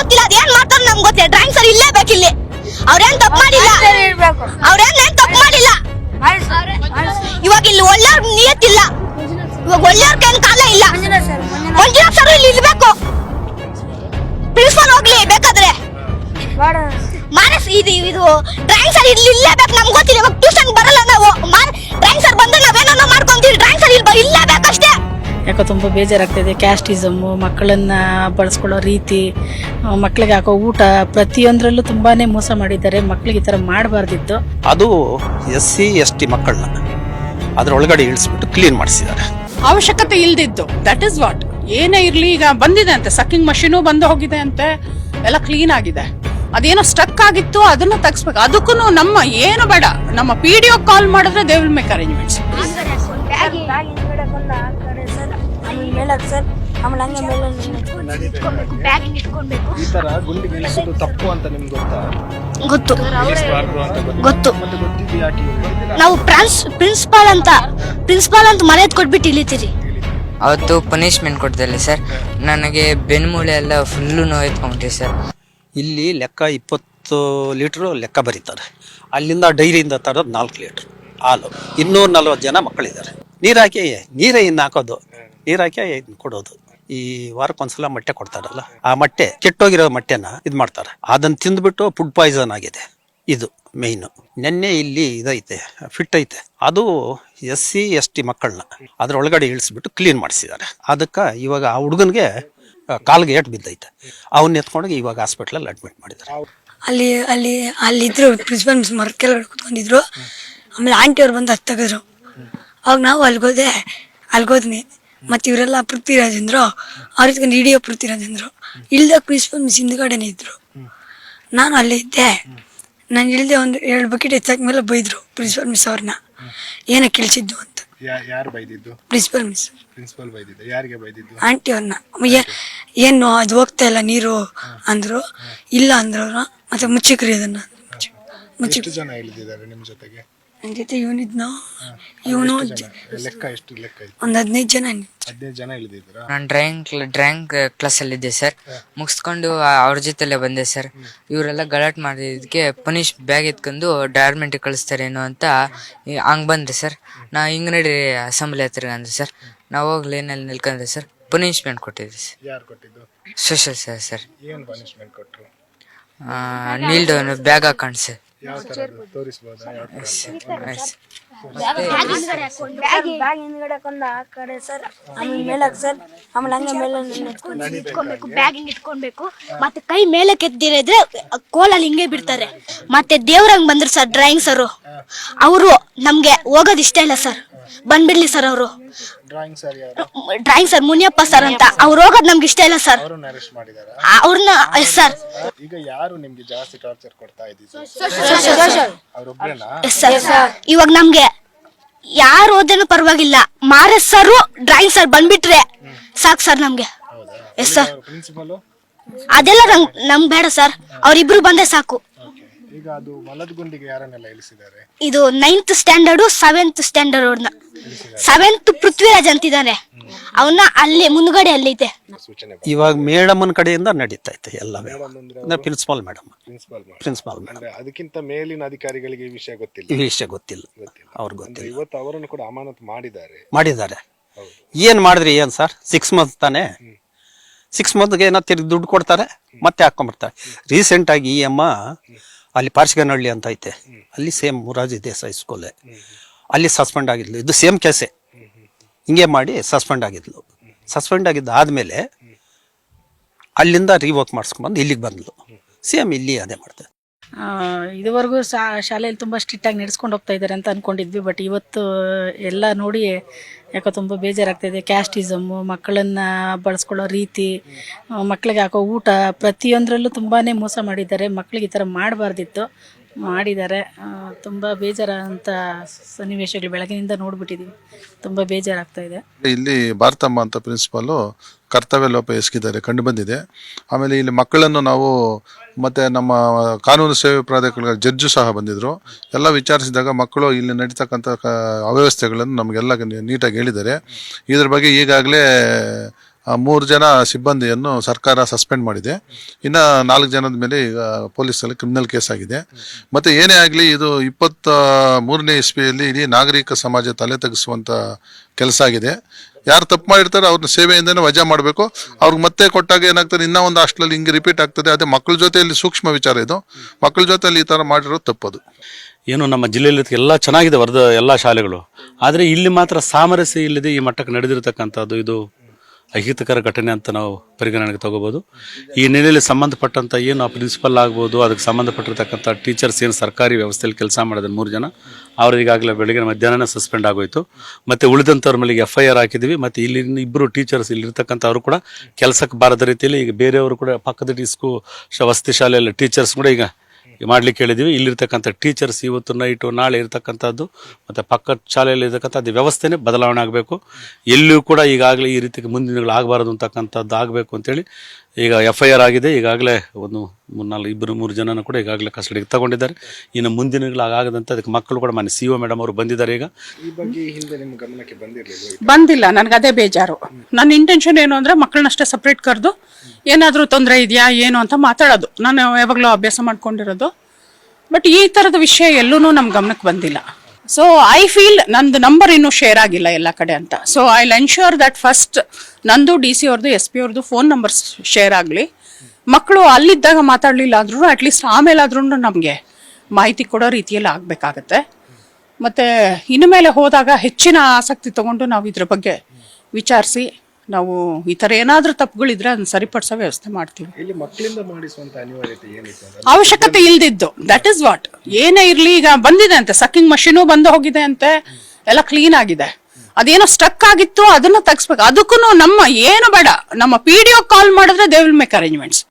ಗೊತ್ತಿಲ್ಲ, ಅದೇನ್ ಮಾಡ್ತಾರೆ ನಮ್ಗೆ ಗೊತ್ತಿಲ್ಲ. ಡ್ರಾಯಿಂಗ್ ಸರ್ ಇಲ್ಲೇ ಬೇಕಿಲ್ಲಿ. ಅವ್ರೇನ್ ತಪ್ಪು ಮಾಡಿಲ್ಲ, ಅವ್ರೇನ್ ತಪ್ಪು ಮಾಡಿಲ್ಲ. ಇವಾಗ ಇಲ್ಲಿ ಒಳ್ಳೆಯವ್ರ ನಿಯತ್ತಿಲ್ಲ, ಇವಾಗ ಒಳ್ಳೆಯವ್ರ ಕೈ ಕಾಲ ಇಲ್ಲ. ಮಂಜುನಾಥ್ ಸರ್ ಇಲ್ಲಿ ಇರ್ಬೇಕು, ಪ್ರಿನ್ಸಿಪಲ್ ಹೋಗ್ಲಿ ಬೇಕಾದ್ರೆ. ಮಾನಸ್ ಇದು ಡ್ರಾಯಿಂಗ್ ಸರ್ ಇಲ್ಲಿ ಇಲ್ಲೇಬೇಕು, ನಮ್ಗೆ ಗೊತ್ತಿಲ್ಲ. ಇವಾಗ ಟ್ಯೂಷನ್ ಬರಲ್ಲ ನಾವು, ಡ್ರಾಯಿಂಗ್ ಸರ್ ಬಂದ್ರೆ ನಾವೇನೋ ಮಾಡ್ಕೊಂತೀವಿ, ಡ್ರಾಯಿಂಗ್ ಸರ್ ಇಲ್ಲಿ ಇಲ್ಲೇಬೇಕಷ್ಟೇ. ಯಾಕೋ ತುಂಬ ಬೇಜಾರಾಗ್ತಾಯಿದೆ. ಕ್ಯಾಸ್ಟಿಸಮ್ಮು, ಮಕ್ಕಳನ್ನು ಬಳಸ್ಕೊಳ್ಳೋ ರೀತಿ, ಮಕ್ಕಳಿಗೆ ಹಾಕೋ ಊಟ, ಪ್ರತಿಯೊಂದರಲ್ಲೂ ತುಂಬಾ ಮೋಸ ಮಾಡಿದ್ದಾರೆ. ಮಕ್ಕಳಿಗೆ ಈ ಥರ ಮಾಡಬಾರ್ದಿತ್ತು. ಅದು SC ST ಮಕ್ಕಳನ್ನ ಅದರೊಳಗಡೆ ಇಳಿಸ್ಬಿಟ್ಟು ಕ್ಲೀನ್ ಮಾಡಿಸಿದ್ದಾರೆ. ಅವಶ್ಯಕತೆ ಇಲ್ದಿದ್ದು, ದಟ್ ಇಸ್ ವಾಟ್. ಏನೇ ಇರ್ಲಿ, ಈಗ ಬಂದಿದೆ ಅಂತೆ ಸಕ್ಕಿಂಗ್ ಮಷೀನು ಬಂದು ಹೋಗಿದೆ ಅಂತೆ, ಎಲ್ಲ ಕ್ಲೀನ್ ಆಗಿದೆ. ಅದೇನೋ ಸ್ಟಕ್ ಆಗಿತ್ತು, ಅದನ್ನು ತೆಗಿಸ್ಬೇಕು. ಅದಕ್ಕೂ ನಮ್ಮ ಏನು ಬೇಡ, ನಮ್ಮ PDO ಕಾಲ್ ಮಾಡಿದ್ರೆ ದೇ ವಿಲ್ ಮೇಕ್ ಅರೇಂಜ್ಮೆಂಟ್ಸ್. ಈ ತರ ಗುಂಡಿಗೆ ಇಳಿಸೋದು ತಪ್ಪು ಅಂತ ನಿಮ್ಗೆ ಗೊತ್ತು. ಗೊತ್ತು. ಮತ್ತೆ ಗೊತ್ತಿದ್ದು ಯಾಕೆ ನಾವು ಪ್ರಿನ್ಸಿಪಾಲ್ ಅಂತ ಮನೆ ಕೊಟ್ಬಿಟ್ಟು ಇಳಿತೀರಿ. ಅವತ್ತು ಪನಿಷ್ಮೆಂಟ್ ಕೊಡ್ತಿಲ್ಲ ಸರ್, ನನಗೆ ಬೆನ್ಮೂಳೆ ಎಲ್ಲ ಫುಲ್ಲು ನೋಯ್ಕೊಂಡ್ರಿ ಸರ್. ಇಲ್ಲಿ ಲೆಕ್ಕ 20 ಲೀಟ್ರು ಲೆಕ್ಕ ಬರೀತಾರೆ. ಅಲ್ಲಿಂದ ಡೈರಿಯಿಂದ ತರೋದು 4 ಲೀಟ್ರ್ ಹಾಲು. 240 ಜನ ಮಕ್ಕಳಿದ್ದಾರೆ. ನೀರೇ ಇನ್ನು ಹಾಕೋದು, ನೀರು ಹಾಕಿ ಇನ್ನು ಕೊಡೋದು. ಈ ವಾರಕ್ಕೊಂದ್ಸಲ ಮೊಟ್ಟೆ ಕೊಡ್ತಾರಲ್ಲ, ಆ ಮೊಟ್ಟೆ ಕೆಟ್ಟೋಗಿರೋ ಮೊಟ್ಟೆನ ಇದು ಮಾಡ್ತಾರೆ. ಅದನ್ನು ತಿಂದ್ಬಿಟ್ಟು ಫುಡ್ ಪಾಯ್ಸನ್ ಆಗಿದೆ. ಇದು ಮೇಯ್ನು. ನೆನ್ನೆ ಇಲ್ಲಿ ಇದೈತೆ, ಫಿಟ್ ಐತೆ, ಅದು SC ST ಮಕ್ಕಳನ್ನ ಅದರೊಳಗಡೆ ಇಳಿಸ್ಬಿಟ್ಟು ಕ್ಲೀನ್ ಮಾಡಿಸಿದ್ದಾರೆ. ಅದಕ್ಕೆ ಇವಾಗ ಆ ಹುಡುಗನಿಗೆ ಕಾಲ್ಗೆ ಏಟು ಬಿದ್ದೈತೆ. ಅವನ್ನ ಎತ್ಕೊಂಡೋಗಿ ಇವಾಗ ಹಾಸ್ಪಿಟ್ಲಲ್ಲಿ ಅಡ್ಮಿಟ್ ಮಾಡಿದ್ದಾರೆ. ಅಲ್ಲಿದ್ರು ಪ್ರಿನ್ಸಿಪಲ್ ಮಿಸ್ ಮರದ ಕೆಳಗಡೆ ಕೂತ್ಕೊಂಡಿದ್ರು. ಆಮೇಲೆ ಆಂಟಿ ಅವ್ರು ಬಂದು ತೆಗೆದ್ರು. ಅವಾಗ ನಾವು ಅಲ್ಗೋದ್ನಿ. ಮತ್ತು ಇವರೆಲ್ಲ ಪೃಥ್ವಿರಾಜ್ ಅಂದ್ರು, ಅವ್ರ ಇದ್ಕೊಂಡು ಹಿಡಿಯೋ ಪೃಥ್ವಿರಾಜ್ ಅಂದ್ರು. ಇಳ್ದಾಗ ಪ್ರಿನ್ಸಿಪಲ್ ಮಿಸ್ ಹಿಂದ್ಗಡೆನೇ ಇದ್ರು. ನಾನು ಅಲ್ಲೇ ಇದ್ದೆ. ನಾನು ಇಳ್ದೆ ಒಂದು 2 ಬಕೆಟ್ ಎತ್ತಾದ್ಮೇಲೆ ಬೈದ್ರು ಪ್ರಿನ್ಸಿಪಲ್ ಮಿಸ್ ಅವ್ರನ್ನ, ಏನಕ್ಕೆ ಇಳಿಸಿದ್ದು ಅಂತ. ಯಾರು ಬೈದಿದ್ದು? Principal miss. ಪ್ರಿನ್ಸಿಪಲ್ ಬೈದಿದ್ದು ಯಾರಿಗೆ ಬೈದಿದ್ದು? ಆಂಟಿ ಅವ್ರನ್ನ. ಏನು ಅದು ಹೋಗ್ತಾ ಇಲ್ಲ ನೀರು ಅಂದ್ರು. ಇಲ್ಲ ಅಂದ್ರು ಅವ್ರು. ಮತ್ತೆ ಮುಚ್ಚಿಕ್ರಿ ಅದನ್ನ. ಎಷ್ಟು ಜನ ಇಳಿದಿದ್ದಾರೆ ನಿಮ್ಮ ಜೊತೆಗೆ? ನನ್ನ ಜೊತೆ ಇವನು ಲೆಕ್ಕ ಎಷ್ಟು ಲೆಕ್ಕ ಇತ್ತು? ಒಂದು 15 ಜನ. 15 ಜನ ಇಳಿದಿದ್ದೀರಾ? ನಾನು ಡ್ರಾಯಿಂಗ್ ಕ್ಲಾಸಲ್ಲಿದ್ದೆ ಸರ್. ಮುಗಿಸ್ಕೊಂಡು ಅವ್ರ ಜೊತೆಲೆ ಬಂದೆ ಸರ್. ಇವರೆಲ್ಲ ಗಲಾಟೆ ಮಾಡಿದ್ದಕ್ಕೆ ಬ್ಯಾಗ್ ಎತ್ಕೊಂಡು ಡಾರ್ಮೆಂಟಿಗೆ ಕಳಿಸ್ತಾರೇನೋ ಅಂತ ಹಂಗೆ ಬಂದ್ರಿ ಸರ್. ನಾ ಹಿಂಗೆ ನಡಿ ಅಸೆಂಬ್ಲಿ ಹತ್ರ ಅಂದ್ರಿ ಸರ್. ನಾವು ಹೋಗಿ ಲೈನಲ್ಲಿ ನಿಲ್ಕೊಂಡ್ರೆ ಸರ್, ಪನಿಷ್ಮೆಂಟ್ ಕೊಟ್ಟಿದ್ರಿ ಸರ್. ಯಾರು ಕೊಟ್ಟಿದ್ದು? Social sir. ಏನು ಪನಿಷ್ಮೆಂಟ್ ಕೊಟ್ಟರು? ನೀಲ್ಡು ಬ್ಯಾಗ್ ಹಾಕೊಂಡು ಸರ್. ಯಾವ ಥರ ತೋರಿಸ್ಬೋದಾ? ಇಟ್ಕೊಬೇಕು. ಮತ್ತೆ ಕೈ ಮೇಲೆ ಕೆತ್ತಿದ್ರೆ ಕೋಲಲ್ಲಿ ಹಿಂಗೆ ಬಿಡ್ತಾರೆ. ಮತ್ತೆ ದೇವ್ರಂಗ್ ಬಂದ್ರು ಸರ್ ಡ್ರಾಯಿಂಗ್ ಸರ್. ಅವರು ನಮ್ಗೆ ಹೋಗೋದ್ ಇಷ್ಟ ಇಲ್ಲ ಸರ್, ಬಂದ್ಬಿಡ್ಲಿ ಸರ್. ಅವರು ಡ್ರಾಯಿಂಗ್ ಸರ್ ಮುನಿಯಪ್ಪ ಸರ್ ಅಂತ, ಅವ್ರು ಹೋಗೋದ್ ನಮ್ಗೆ ಇಷ್ಟ ಇಲ್ಲ ಸರ್. ಅವ್ರನ್ನ ಸರ್ ಈಗ ಯಾರು ನಿಮ್ಗೆ ಜಾಸ್ತಿ ಟಾರ್ಚರ್ ಕೊಡ್ತಾ ಇದ್ದೀವಿ? ಇವಾಗ ನಮ್ಗೆ ಯಾರು ಓದೇನು ಪರವಾಗಿಲ್ಲ, ಮಾರಸ್ ಸರ್ ಡ್ರಾಯಿಂಗ್ ಸರ್ ಬಂದ್ಬಿಟ್ರೆ ಸಾಕು ಸರ್ ನಮ್ಗೆ. ಎಸ್ ಸರ್, ಅದೆಲ್ಲ ನಮ್ಗೆ ಬೇಡ ಸರ್, ಅವ್ರಿಬ್ರು ಬಂದೆ ಸಾಕು. ಈಗ ಅದು ಮಲದ ಗುಂಡಿಗೆ ಯಾರನ್ನೆಲ್ಲ ಇಳಿಸಿದ್ದಾರೆ? ಇದು 9th ಸ್ಟ್ಯಾಂಡರ್ಡ್ 7th ಸ್ಟ್ಯಾಂಡರ್ಡ್ ಅವ್ರನ್ನ. 7th ಪೃಥ್ವಿರಾಜ್ ಅಂತಿದ್ದಾನೆ, ಅವನ್ನ ಅಲ್ಲಿ ಮುಂದ್ಗಡೆ ಅಲ್ಲೈತೆ. ಇವಾಗ ಮೇಡಮನ್ ಕಡೆಯಿಂದ ನಡೀತಾ ಇತ್ತು ಎಲ್ಲವೇ. Principal madam. ಅದಕ್ಕಿಂತ ಮೇಲಿನ ಅಧಿಕಾರಿಗಳಿಗೆ ಈ ವಿಷಯ ಗೊತ್ತಿಲ್ಲ. ಅವ್ರಿಗೆ ಗೊತ್ತಿಲ್ಲ. ಇವತ್ತು ಅವರನ್ನು ಕೂಡ ಅಮಾನತು ಮಾಡಿದ್ದಾರೆ. ಏನ್ ಮಾಡಿದ್ರಿ ಏನ್ ಸರ್? 6 ಮಂತ್ ತಾನೆ. 6 ಮಂತ್ಗೆ ಏನೋ ತಿರ್ಗಿ ದುಡ್ಡು ಕೊಡ್ತಾರೆ, ಮತ್ತೆ ಹಾಕೊಂಡ್ಬರ್ತಾರೆ. ರೀಸೆಂಟ್ ಆಗಿ ಈ ಅಮ್ಮ ಅಲ್ಲಿ ಪಾರ್ಶಿಗನಹಳ್ಳಿ ಅಂತ ಐತೆ, ಅಲ್ಲಿ ಸೇಮ್ ಮುರಾರ್ಜಿ ದೇಸಾಯಿ ಸ್ಕೂಲೇ, ಅಲ್ಲಿ ಸಸ್ಪೆಂಡ್ ಆಗಿದ್ಲು. ಇದು ಸೇಮ್ ಕೇಸೆ. ಹಿಂಗೆ ಮಾಡಿ ಸಸ್ಪೆಂಡ್ ಆಗಿದ್ದು ಆದ್ಮೇಲೆ ಅಲ್ಲಿಂದ ರಿವೋಕ್ ಮಾಡಿಸ್ಕೊಂಡ್ಬಂದು ಇಲ್ಲಿಗೆ ಬಂದ್ಲು. ಸೇಮ್ ಇಲ್ಲಿ ಅದೇ ಮಾಡ್ತಾರೆ. ಇದುವರೆಗೂ ಶಾಲೆಯಲ್ಲಿ ತುಂಬ ಸ್ಟ್ರಿಕ್ಟಾಗಿ ನಡೆಸ್ಕೊಂಡು ಹೋಗ್ತಾ ಇದ್ದಾರೆ ಅಂತ ಅಂದ್ಕೊಂಡಿದ್ವಿ. ಬಟ್ ಇವತ್ತು ಎಲ್ಲ ನೋಡಿ ಯಾಕೋ ತುಂಬ ಬೇಜಾರಾಗ್ತಾಯಿದೆ. ಕ್ಯಾಸ್ಟಿಸಮ್ಮು, ಮಕ್ಕಳನ್ನು ಬಳಸ್ಕೊಳ್ಳೋ ರೀತಿ, ಮಕ್ಕಳಿಗೆ ಹಾಕೋ ಊಟ, ಪ್ರತಿಯೊಂದರಲ್ಲೂ ತುಂಬಾ ಮೋಸ ಮಾಡಿದ್ದಾರೆ. ಮಕ್ಕಳಿಗೆ ಈ ಥರ ಮಾಡಬಾರ್ದಿತ್ತು, ಮಾಡಿದ್ದಾರೆ. ತುಂಬ ಬೇಜಾರಂಥ ಸನ್ನಿವೇಶಗಳು ಬೆಳಗಿನಿಂದ ನೋಡ್ಬಿಟ್ಟಿದ್ದೀವಿ. ತುಂಬ ಬೇಜಾರಾಗ್ತಾಯಿದೆ. ಇಲ್ಲಿ ಭಾರತಮ್ಮ ಅಂತ ಪ್ರಿನ್ಸಿಪಾಲು ಕರ್ತವ್ಯ ಲೋಪ ಎಸಗಿದ್ದಾರೆ, ಕಂಡು ಬಂದಿದೆ. ಆಮೇಲೆ ಇಲ್ಲಿ ಮಕ್ಕಳನ್ನು ನಾವು ಮತ್ತು ನಮ್ಮ ಕಾನೂನು ಸೇವೆ ಪ್ರಾಧಿಕಾರದ ಜಡ್ಜು ಸಹ ಬಂದಿದ್ದರು. ಎಲ್ಲ ವಿಚಾರಿಸಿದಾಗ ಮಕ್ಕಳು ಇಲ್ಲಿ ನಡೀತಕ್ಕಂಥ ಅವ್ಯವಸ್ಥೆಗಳನ್ನು ನಮಗೆಲ್ಲ ನೀಟಾಗಿ ಹೇಳಿದ್ದಾರೆ. ಇದ್ರ ಬಗ್ಗೆ ಈಗಾಗಲೇ 3 ಜನ ಸಿಬ್ಬಂದಿಯನ್ನು ಸರ್ಕಾರ ಸಸ್ಪೆಂಡ್ ಮಾಡಿದೆ. ಇನ್ನು 4 ಜನದ ಮೇಲೆ ಈಗ ಪೊಲೀಸಲ್ಲಿ ಕ್ರಿಮಿನಲ್ ಕೇಸ್ ಆಗಿದೆ. ಮತ್ತು ಏನೇ ಆಗಲಿ ಇದು 23ನೇ ಇಸ್ವಿಯಲ್ಲಿ ಇಡೀ ನಾಗರಿಕ ಸಮಾಜ ತಲೆ ತಗ್ಗಿಸುವಂಥ ಕೆಲಸ ಆಗಿದೆ. ಯಾರು ತಪ್ಪು ಮಾಡಿರ್ತಾರೆ ಅವ್ರನ್ನ ಸೇವೆಯಿಂದನೇ ವಜಾ ಮಾಡಬೇಕು. ಅವ್ರಿಗೆ ಮತ್ತೆ ಕೊಟ್ಟಾಗ ಏನಾಗ್ತದೆ, ಇನ್ನೂ ಒಂದು ಹಾಸ್ಟೆಲಲ್ಲಿ ಹಿಂಗೆ ರಿಪೀಟ್ ಆಗ್ತದೆ. ಅದೇ ಮಕ್ಕಳ ಜೊತೆಯಲ್ಲಿ ಸೂಕ್ಷ್ಮ ವಿಚಾರ ಇದು. ಮಕ್ಕಳ ಜೊತೆಯಲ್ಲಿ ಈ ಥರ ಮಾಡಿರೋದು ತಪ್ಪದು. ಏನು ನಮ್ಮ ಜಿಲ್ಲೆಯಲ್ಲಿ ಎಲ್ಲ ಚೆನ್ನಾಗಿದೆ ಎಲ್ಲ ಶಾಲೆಗಳು, ಆದರೆ ಇಲ್ಲಿ ಮಾತ್ರ ಸಾಮರಸ್ಯ ಇಲ್ಲದೆ ಈ ಮಟ್ಟಕ್ಕೆ ನಡೆದಿರತಕ್ಕಂಥದ್ದು ಇದು ಅಹಿತಕರ ಘಟನೆ ಅಂತ ನಾವು ಪರಿಗಣನೆಗೆ ತಗೋಬೋದು. ಈ ನೆಲೆಯಲ್ಲಿ ಸಂಬಂಧಪಟ್ಟಂಥ ಏನು ಪ್ರಿನ್ಸಿಪಲ್ ಆಗ್ಬೋದು, ಅದಕ್ಕೆ ಸಂಬಂಧಪಟ್ಟಿರ್ತಕ್ಕಂಥ ಟೀಚರ್ಸ್ ಏನು ಸರ್ಕಾರಿ ವ್ಯವಸ್ಥೆಯಲ್ಲಿ ಕೆಲಸ ಮಾಡಿದ್ರೆ 3 ಜನ ಅವರು ಈಗಾಗಲೇ ಬೆಳಗ್ಗೆ ಮಧ್ಯಾಹ್ನ ಸಸ್ಪೆಂಡ್ ಆಗೋಯ್ತು. ಮತ್ತು ಉಳಿದಂಥವ್ರ ಮೇಲೆ FIR ಹಾಕಿದ್ವಿ. ಮತ್ತು ಇಲ್ಲಿ 2 ಟೀಚರ್ಸ್ ಇಲ್ಲಿರ್ತಕ್ಕಂಥವ್ರು ಕೂಡ ಕೆಲಸಕ್ಕೆ ಬಾರದ ರೀತಿಯಲ್ಲಿ ಈಗ ಬೇರೆಯವರು ಕೂಡ ಪಕ್ಕದ ವಸತಿ ಶಾಲೆಯಲ್ಲಿ ಟೀಚರ್ಸ್ ಕೂಡ ಈಗ ಮಾಡ್ಲಿಕ್ಕೆ ಹೇಳಿದ್ವಿ. ಇಲ್ಲಿರ್ತಕ್ಕಂಥ ಟೀಚರ್ಸ್ ಇವತ್ತು ನೈಟು ನಾಳೆ ಇರ್ತಕ್ಕಂಥದ್ದು ಮತ್ತು ಪಕ್ಕದ ಶಾಲೆಯಲ್ಲಿ ಇರ್ತಕ್ಕಂಥದ್ದು ವ್ಯವಸ್ಥೆನೇ ಬದಲಾವಣೆ ಆಗಬೇಕು. ಎಲ್ಲಿಯೂ ಕೂಡ ಈಗಾಗಲೇ ಈ ರೀತಿ ಮುಂದಿನ ದಿನಗಳು ಆಗಬಾರದು ಅಂತಕ್ಕಂಥದ್ದು ಆಗಬೇಕು ಅಂತೇಳಿ ಈಗ FIR ಆಗಿದೆ. ಈಗಾಗಲೇ ಒಂದು 3 ಜನನ ಕೂಡ ಈಗಾಗಲೇ ಕಸ್ಟಡಿಗೆ ತಗೊಂಡಿದ್ದಾರೆ. ಇನ್ನು ಮುಂದಿನ ದಿನಗಳು ಆಗದಂತೆ ಅದಕ್ಕೆ ಮಕ್ಕಳು ಕೂಡ ಮನೆ CO ಮೇಡಮ್ ಅವರು ಬಂದಿದ್ದಾರೆ. ಈಗ ಈ ಬಗ್ಗೆ ಹಿಂದೆ ನಿಮ್ಮ ಗಮನಕ್ಕೆ ಬಂದಿರಲಿಲ್ಲ? ಬಂದಿಲ್ಲ, ನನಗೆ ಅದೇ ಬೇಜಾರು. ನನ್ನ ಇಂಟೆನ್ಷನ್ ಏನು ಅಂದರೆ ಮಕ್ಕಳನ್ನಷ್ಟೇ ಸಪ್ರೇಟ್ ಕರೆದು ಏನಾದರೂ ತೊಂದರೆ ಇದೆಯಾ ಏನು ಅಂತ ಮಾತಾಡೋದು. ನಾನು ಯಾವಾಗಲೂ ಅಭ್ಯಾಸ ಮಾಡ್ಕೊಂಡಿರೋದು. ಬಟ್ ಈ ಥರದ ವಿಷಯ ಎಲ್ಲೂ ನಮ್ಮ ಗಮನಕ್ಕೆ ಬಂದಿಲ್ಲ. ಸೊ ಐ ಫೀಲ್ ನಂದು ನಂಬರ್ ಇನ್ನೂ ಶೇರ್ ಆಗಿಲ್ಲ ಎಲ್ಲ ಕಡೆ ಅಂತ. So I will ensure that first ನಂದು DC ಅವ್ರದ್ದು SP ಅವ್ರದ್ದು ಫೋನ್ ನಂಬರ್ಸ್ ಶೇರ್ ಆಗಲಿ. ಮಕ್ಕಳು ಅಲ್ಲಿದ್ದಾಗ ಮಾತಾಡಲಿಲ್ಲ ಅಂದ್ರೂ ಅಟ್ಲೀಸ್ಟ್ ಆಮೇಲಾದ್ರೂ ನಮಗೆ ಮಾಹಿತಿ ಕೊಡೋ ರೀತಿಯಲ್ಲಿ ಆಗಬೇಕಾಗತ್ತೆ. ಮತ್ತು ಇನ್ನು ಮೇಲೆ ಹೋದಾಗ ಹೆಚ್ಚಿನ ಆಸಕ್ತಿ ತಗೊಂಡು ನಾವು ಇದ್ರ ಬಗ್ಗೆ ವಿಚಾರಿಸಿ ನಾವು ಈ ಥರ ಏನಾದರೂ ತಪ್ಪುಗಳಿದ್ರೆ ಅದನ್ನ ಸರಿಪಡಿಸೋ ವ್ಯವಸ್ಥೆ ಮಾಡ್ತೀವಿ. ಇಲ್ಲಿ ಮಕ್ಕಳಿಂದ ಮಾಡಿಸುವಂತ ಅನಿವಾರ್ಯತೆ ಏನಿತ್ತು? ಅವಶ್ಯಕತೆ ಇಲ್ದಿದ್ದು, ದಟ್ ಇಸ್ ವಾಟ್. ಏನೇ ಇರಲಿ, ಈಗ ಬಂದಿದೆ ಅಂತೆ ಸಕ್ಕಿಂಗ್ ಮಷೀನು ಬಂದು ಹೋಗಿದೆ ಅಂತೆ, ಎಲ್ಲ ಕ್ಲೀನ್ ಆಗಿದೆ. ಅದೇನೋ ಸ್ಟಕ್ ಆಗಿತ್ತು, ಅದನ್ನ ತೆಗಿಸ್ಬೇಕು. ಅದಕ್ಕೂ ನಮ್ಮ ಏನು ಬೇಡ, ನಮ್ಮ PDO ಕಾಲ್ ಮಾಡಿದ್ರೆ ದೇ ವಿಲ್ ಮೇಕ್ ಅರೇಂಜ್ಮೆಂಟ್ಸ್.